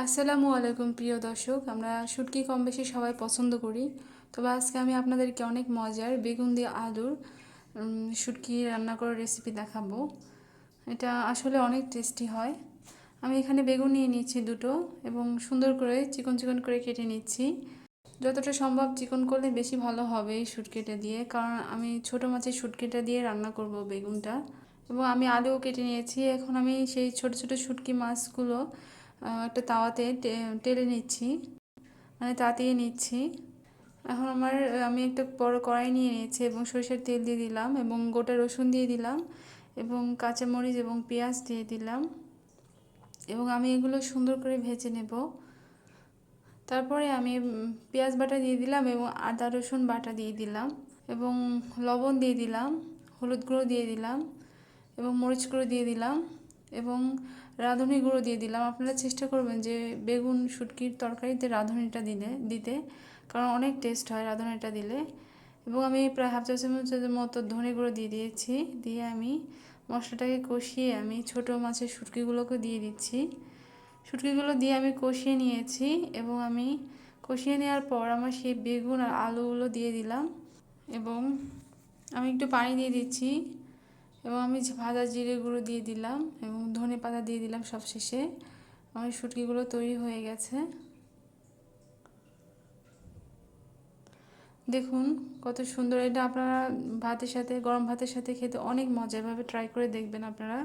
আসসালামু আলাইকুম প্রিয় দর্শক। আমরা শুটকি কম বেশি সবাই পছন্দ করি। তবে আজকে আমি আপনাদেরকে অনেক মজার বেগুন দিয়ে আলুর শুটকি রান্না করার রেসিপি দেখাবো। এটা আসলে অনেক টেস্টি হয়। আমি এখানে বেগুন নিয়ে নিচ্ছি দুটো এবং সুন্দর করে চিকন চিকন করে কেটে নিচ্ছি। যতটা সম্ভব চিকন করলে বেশি ভালো হবে এই শুটকিটা দিয়ে, কারণ আমি ছোটো মাছের শুটকিটা দিয়ে রান্না করব বেগুনটা। এবং আমি আলুও কেটে নিয়েছি। এখন আমি সেই ছোট ছোট শুটকি মাছগুলো একটা তাওয়াতে টেলে নিচ্ছি, মানে তাতিয়ে নিচ্ছি। এখন আমি একটা বড় কড়াই নিয়ে নিয়েছি এবং সরিষার তেল দিয়ে দিলাম এবং গোটা রসুন দিয়ে দিলাম এবং কাঁচামরিচ এবং পেঁয়াজ দিয়ে দিলাম এবং আমি এগুলো সুন্দর করে ভেজে নেব। তারপরে আমি পেঁয়াজ বাটা দিয়ে দিলাম এবং আদা রসুন বাটা দিয়ে দিলাম এবং লবণ দিয়ে দিলাম, হলুদ গুঁড়ো দিয়ে দিলাম এবং মরিচ গুঁড়ো দিয়ে দিলাম এবং রাঁধুনি গুঁড়ো দিয়ে দিলাম। আপনারা চেষ্টা করবেন যে বেগুন শুটকির তরকারিতে রাঁধুনিটা দিতে, কারণ অনেক টেস্ট হয় রাঁধুনিটা দিলে। এবং আমি প্রায় হাফ চা চামচের মতো ধনে গুঁড়ো দিয়ে দিয়েছি। দিয়ে আমি মশলাটাকে কষিয়ে আমি ছোটো মাছের শুটকিগুলোকে দিয়ে দিচ্ছি। শুটকিগুলো দিয়ে আমি কষিয়ে নিয়েছি এবং আমি কষিয়ে নেওয়ার পর আমার সেই বেগুন আর আলুগুলো দিয়ে দিলাম এবং আমি একটু পানি দিয়ে দিচ্ছি এবং আমি ভাজা জিরে গুঁড়ো দিয়ে দিলাম এবং ধনে পাতা দিয়ে দিলাম সবশেষে। আমার শুটকিগুলো তৈরি হয়ে গেছে। দেখুন কত সুন্দর। এটা আপনারা ভাতের সাথে, গরম ভাতের সাথে খেতে অনেক মজা। এভাবে ট্রাই করে দেখবেন আপনারা।